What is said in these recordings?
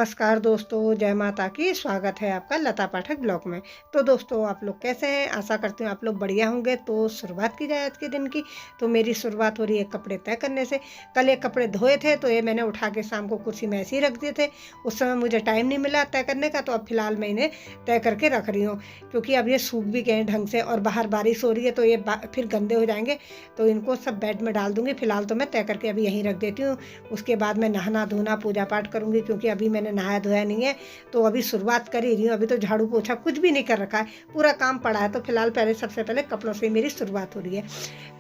नमस्कार दोस्तों, जय माता की। स्वागत है आपका लता पाठक ब्लॉग में। तो दोस्तों, आप लोग कैसे हैं? आशा करती हूँ आप लोग बढ़िया होंगे। तो शुरुआत की जाए आज के दिन की। तो मेरी शुरुआत हो रही है कपड़े तय करने से। कल ये कपड़े धोए थे तो ये मैंने उठा के शाम को कुर्सी में ऐसे ही रख दिए थे। उस समय मुझे टाइम नहीं मिला तय करने का, तो अब फिलहाल मैं इन्हें तय करके रख रही हूँ, क्योंकि अब ये सूख भी गए हैं ढंग से और बाहर बारिश हो रही है तो ये फिर गंदे हो जाएंगे। तो इनको सब बेड में डाल दूँगी। फिलहाल तो मैं तय करके अभी यहीं रख देती हूँ। उसके बाद मैं नहाना धोना पूजा पाठ करूँगी, क्योंकि अभी मैंने नहाया धोया नहीं है। तो अभी शुरुआत कर ही रही हूँ। अभी तो झाड़ू पोछा कुछ भी नहीं कर रखा है, पूरा काम पड़ा है। तो फिलहाल सबसे पहले कपड़ों से मेरी शुरुआत हो रही है।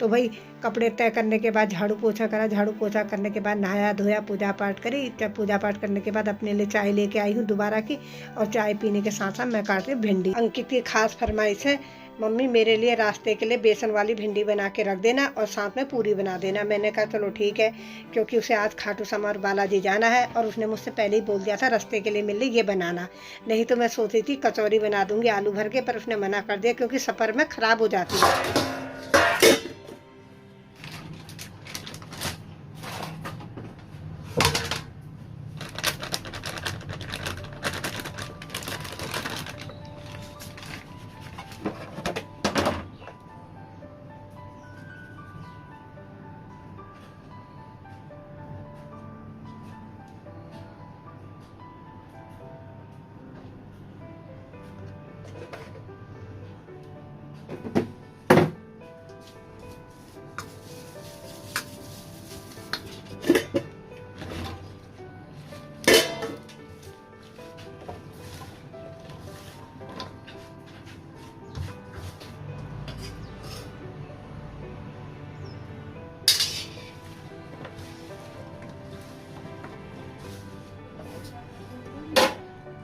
तो भाई कपड़े तय करने के बाद झाड़ू पोछा करा। झाड़ू पोछा करने के बाद नहाया धोया, पूजा पाठ करी। पूजा पाठ करने के बाद अपने लिए चाय लेके आई हूँ दोबारा की। और चाय पीने के साथ साथ मैं काट रही भिंडी। अंकित की खास फरमाइश है, मम्मी मेरे लिए रास्ते के लिए बेसन वाली भिंडी बना के रख देना और साथ में पूरी बना देना। मैंने कहा चलो ठीक है, क्योंकि उसे आज खाटू श्याम और बालाजी जाना है और उसने मुझसे पहले ही बोल दिया था रास्ते के लिए मेरे लिए ये बनाना। नहीं तो मैं सोची थी कचौरी बना दूंगी आलू भर के, पर उसने मना कर दिया क्योंकि सफ़र में ख़राब हो जाती है।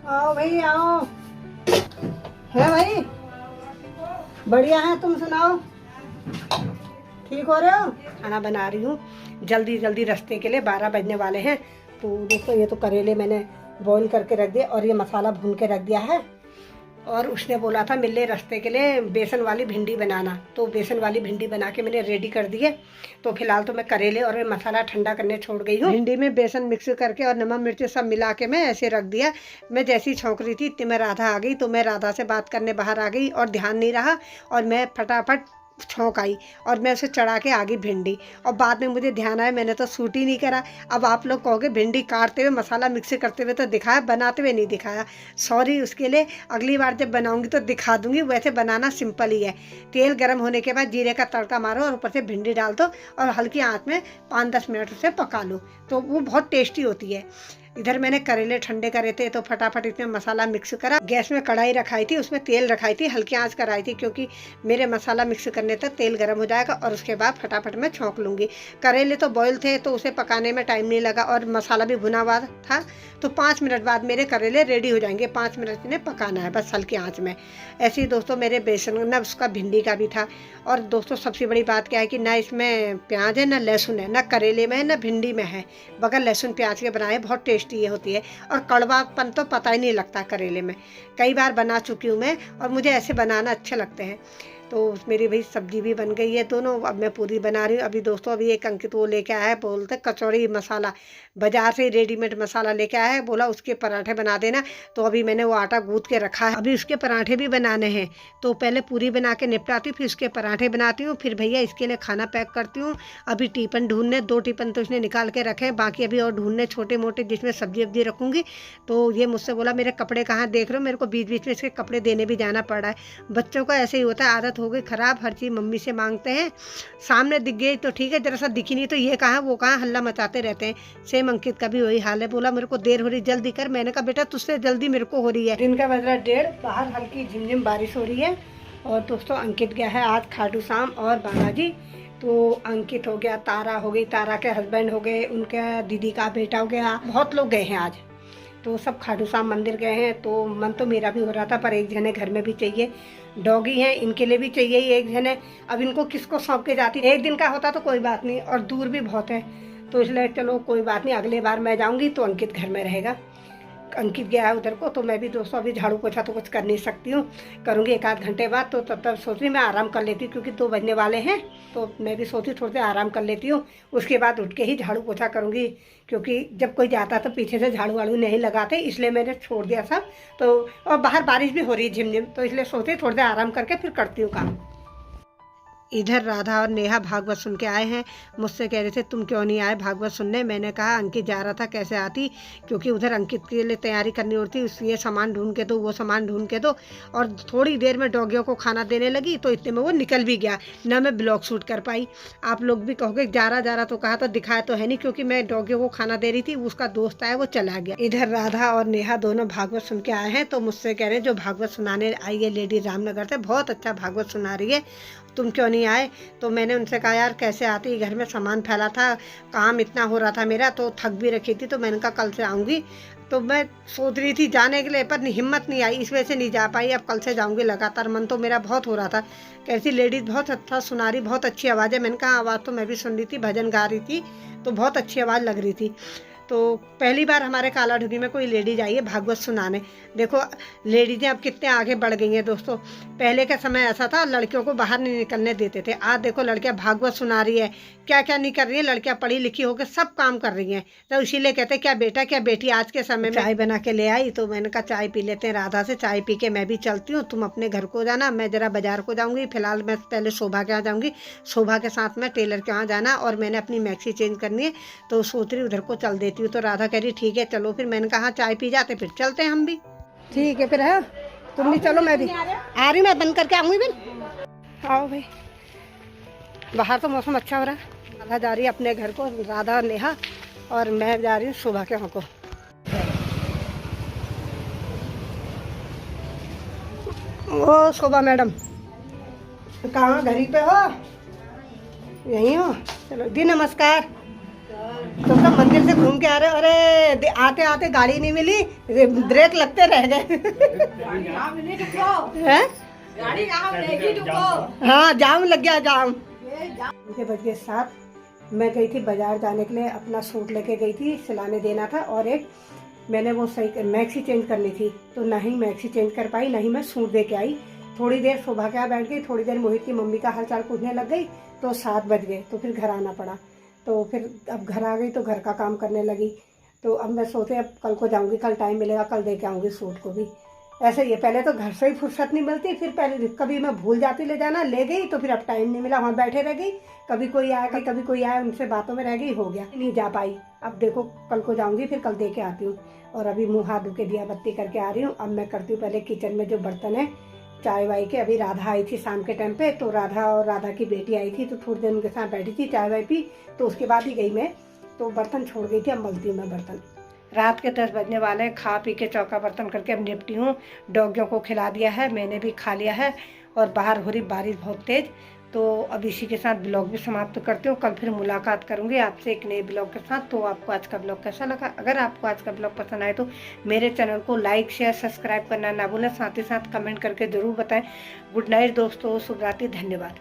आओ भाई आओ। है भाई, बढ़िया है, तुम सुनाओ, ठीक हो रहे हो? खाना बना रही हूँ जल्दी जल्दी, रास्ते के लिए 12 बजने वाले हैं। तो दोस्तों, ये तो करेले मैंने बॉईल करके रख दिए और ये मसाला भून के रख दिया है। और उसने बोला था मिले रास्ते के लिए बेसन वाली भिंडी बनाना, तो बेसन वाली भिंडी बना के मैंने रेडी कर दी है। तो फिलहाल तो मैं करेले और मसाला ठंडा करने छोड़ गई हूँ। भिंडी में बेसन मिक्स करके और नमक मिर्च सब मिला के मैं ऐसे रख दिया। मैं जैसी छौंक रही थी इतनी में राधा आ गई, तो मैं राधा से बात करने बाहर आ गई और ध्यान नहीं रहा और मैं फटाफट छौंक आई और मैं उसे चढ़ा के आ गई भिंडी। और बाद में मुझे ध्यान आया मैंने तो शूट ही नहीं करा। अब आप लोग कहोगे भिंडी काटते हुए मसाला मिक्स करते हुए तो दिखाया, बनाते हुए नहीं दिखाया। सॉरी उसके लिए, अगली बार जब बनाऊंगी तो दिखा दूंगी। वैसे बनाना सिंपल ही है। तेल गर्म होने के बाद जीरे का तड़का मारो और ऊपर से भिंडी डाल दो और हल्की आंच में 5-10 मिनट उसे पका लो, तो वो बहुत टेस्टी होती है। इधर मैंने करेले ठंडे करे थे तो फटाफट इसमें मसाला मिक्स करा। गैस में कढ़ाई रखाई थी, उसमें तेल रखाई थी, हल्की आंच कराई थी, क्योंकि मेरे मसाला मिक्स करने तक तेल गर्म हो जाएगा और उसके बाद फटाफट मैं छौंक लूँगी। करेले तो बॉयल थे तो उसे पकाने में टाइम नहीं लगा और मसाला भी भुना हुआ था। तो 5 मिनट बाद मेरे करेले रेडी हो जाएंगे। 5 मिनट इन्हें पकाना है बस हल्की आँच में। ऐसे ही दोस्तों मेरे बेसन न उसका भिंडी का भी था। और दोस्तों सबसे बड़ी बात क्या है कि ना इसमें प्याज है ना लहसुन है, ना करेले में है ना भिंडी में है। बगैर लहसुन प्याज के बनाए बहुत टेस्टी ये होती है। और कड़वापन तो पता ही नहीं लगता करेले में। कई बार बना चुकी हूँ मैं और मुझे ऐसे बनाना अच्छे लगते हैं। तो मेरी भाई सब्जी भी बन गई है दोनों। अब मैं पूरी बना रही हूँ। अभी दोस्तों अभी एक अंकित वो लेके आया है, बोलते कचौड़ी मसाला, बाजार से रेडीमेड मसाला लेके आया है, बोला उसके पराठे बना देना। तो अभी मैंने वो आटा गूंथ के रखा है, अभी उसके पराठे भी बनाने हैं। तो पहले पूरी बना के निपटाती हूँ, फिर उसके पराठे बनाती हूँ, फिर भैया इसके लिए खाना पैक करती हूँ। अभी टिफिन ढूंढने 2 टिफिन तो इसने निकाल के रखे हैं, बाकी अभी और ढूंढने छोटे मोटे जिसमें सब्जी वब्जी रखूँगी। तो ये मुझसे बोला मेरे कपड़े कहाँ देख रहे हो, मेरे को बीच बीच में इसके कपड़े देने भी जाना पड़ रहा है। बच्चों का ऐसे ही होता है, आदत हो गई ख़राब, हर चीज़ मम्मी से मांगते हैं। सामने दिख गई तो ठीक है, जरा सा दिखी नहीं तो ये कहाँ वो कहाँ हल्ला मचाते रहते हैं। सेम अंकित का भी वही हाल है, बोला मेरे को देर हो रही जल्दी कर। मैंने कहा बेटा तुझसे जल्दी मेरे को हो रही है। दिन का बज रहा 1:30, बाहर हल्की झिमझिम बारिश हो रही है। और दोस्तों अंकित गया है आज खाटू श्याम और बालाजी। तो अंकित हो गया, तारा हो गई, तारा के हस्बैंड हो गए, उनका दीदी का बेटा हो गया, बहुत लोग गए हैं आज। तो सब खाटू श्याम मंदिर गए हैं। तो मन तो मेरा भी हो रहा था, पर एक जने घर में भी चाहिए, डॉगी हैं इनके लिए भी चाहिए ही एक जने। अब इनको किसको सौंप के जाती, एक दिन का होता तो कोई बात नहीं, और दूर भी बहुत है। तो इसलिए चलो कोई बात नहीं, अगले बार मैं जाऊंगी तो अंकित घर में रहेगा। अंकित गया है उधर को, तो मैं भी दोस्तों अभी झाड़ू पोछा तो कुछ कर नहीं सकती हूँ, करूँगी 1 आध घंटे बाद। तो तब तक सोच रही मैं आराम कर लेती हूँ, क्योंकि 2 बजने वाले हैं, तो मैं भी सोची थोड़ी देर आराम कर लेती हूँ, उसके बाद उठ के ही झाड़ू पोछा करूँगी। क्योंकि जब कोई जाता तो पीछे से झाड़ू वाड़ू नहीं लगाते, इसलिए मैंने छोड़ दिया सब। तो और बाहर बारिश भी हो रही है झिमझिम, तो इसलिए सोचती थोड़ी देर आराम करके फिर करती हूँ काम। इधर राधा और नेहा भागवत सुन के आए हैं, मुझसे कह रहे थे तुम क्यों नहीं आए भागवत सुनने। मैंने कहा अंकित जा रहा था, कैसे आती, क्योंकि उधर अंकित के लिए तैयारी करनी होती, इसलिए सामान ढूंढ के दो, वो सामान ढूंढ के दो। और थोड़ी देर में डॉगियों को खाना देने लगी, तो इतने में वो निकल भी गया, ना मैं ब्लॉग शूट कर पाई। आप लोग भी कहोगे जा रहा तो कहा, तो दिखाया तो है नहीं, क्योंकि मैं डॉगियों को खाना दे रही थी, उसका दोस्त आया वो चला गया। इधर राधा और नेहा दोनों भागवत सुन के आए हैं, तो मुझसे कह रहे हैं जो भागवत सुनाने आई है लेडी रामनगर से, बहुत अच्छा भागवत सुना रही है, तुम क्यों नहीं आए। तो मैंने उनसे कहा यार कैसे आती, घर में सामान फैला था, काम इतना हो रहा था मेरा, तो थक भी रखी थी, तो मैंने कहा कल से आऊँगी। तो मैं सोच रही थी जाने के लिए, पर हिम्मत नहीं आई, इस वजह से नहीं जा पाई। अब कल से जाऊँगी लगातार, मन तो मेरा बहुत हो रहा था। कैसी लेडीज़ बहुत अच्छा सुना रही, बहुत अच्छी आवाज़ है। मैंने कहा आवाज़ तो मैं भी सुन रही थी, भजन गा रही थी, तो बहुत अच्छी आवाज़ लग रही थी। तो पहली बार हमारे कालाढूंगी में कोई लेडीज आई है भागवत सुनाने। देखो लेडीजें अब कितने आगे बढ़ गई हैं दोस्तों। पहले का समय ऐसा था लड़कियों को बाहर नहीं निकलने देते थे, आज देखो लड़कियां भागवत सुना रही है। क्या क्या नहीं कर रही है लड़कियां, पढ़ी लिखी होकर सब काम कर रही हैं। तो इसीलिए कहते हैं क्या बेटा क्या बेटी। आज के समय में चाय बना के ले आई, तो मैंने कहा चाय पी लेते हैं राधा से, चाय पी के मैं भी चलती हूँ, तुम अपने घर को जाना, मैं जरा बाजार को जाऊँगी। फिलहाल मैं पहले शोभा के यहाँ जाऊँगी, शोभा के साथ में टेलर के यहाँ जाना, और मैंने अपनी मैक्सी चेंज करनी है, तो सोच रही उधर को चल देती हूँ। तो राधा कह रही ठीक है चलो, फिर मैंने कहा चाय पी जाते फिर चलते हैं हम भी। ठीक है फिर है, तुम भी चलो, मैं भी आ रही, मैं बंद करके आऊँगी। फिर आओ भाई, बाहर तो मौसम अच्छा हो रहा है। राधा जा रही है अपने घर को, राधा और नेहा, और मैं जा रही हूँ शोभा के वहाँ को। ओ शोभा मैडम कहाँ, घर ही पे हो, यहीं हो, चलो दी नमस्कार। तुम तो मंदिर से घूम के आ रहे हो, अरे आते आते गाड़ी नहीं मिली, ब्रेक लगते रह गए। हाँ जाम लग गया, जाम। मुझे बज गए 7, मैं गई थी बाजार जाने के लिए, अपना सूट लेके गई थी, सिलाने देना था, और एक मैंने वो सही मैक्सी चेंज करनी थी, तो ना ही मैक्सी चेंज कर पाई, ना ही मैं सूट दे के आई। थोड़ी देर शोभा के यहाँ बैठ गई, थोड़ी देर मोहित की मम्मी का हालचाल पूछने लग गई, तो 7 बज गए, तो फिर घर आना पड़ा। तो फिर अब घर आ गई तो घर का काम करने लगी। तो अब मैं सोचे अब कल को जाऊंगी, कल टाइम मिलेगा कल दे के आऊँगी सूट को भी। ऐसे ही है, पहले तो घर से ही फुर्सत नहीं मिलती, फिर पहले कभी मैं भूल जाती ले जाना, ले गई तो फिर अब टाइम नहीं मिला, वहाँ बैठे रह गई, कभी कोई आया कभी कोई आया, उनसे बातों में रह गई, हो गया नहीं जा पाई। अब देखो कल को जाऊँगी, फिर कल दे के आती हूँ। और अभी मुँह हाथ धो के दिया बत्ती करके आ रही हूँ। अब मैं करती हूँ पहले किचन में जो बर्तन है चाय वाई के। अभी राधा आई थी शाम के टाइम पे, तो राधा और राधा की बेटी आई थी, तो थोड़ी देर उनके साथ बैठी थी, चाय वाई पी, तो उसके बाद ही गई मैं, तो बर्तन छोड़ गई थी। अब मलती हूँ मैं बर्तन। रात के 10 बजने वाले हैं, खा पी के चौका बर्तन करके अब निपटी हूँ। डॉगियों को खिला दिया है, मैंने भी खा लिया है, और बाहर हो रही बारिश बहुत तेज़। तो अब इसी के साथ ब्लॉग भी समाप्त करती हूँ। कल फिर मुलाकात करूँगी आपसे एक नए ब्लॉग के साथ। तो आपको आज का ब्लॉग कैसा लगा? अगर आपको आज का ब्लॉग पसंद आए तो मेरे चैनल को लाइक शेयर सब्सक्राइब करना ना भूलें, साथ ही साथ कमेंट करके ज़रूर बताएं। गुड नाइट दोस्तों, शुभ रात्रि, धन्यवाद।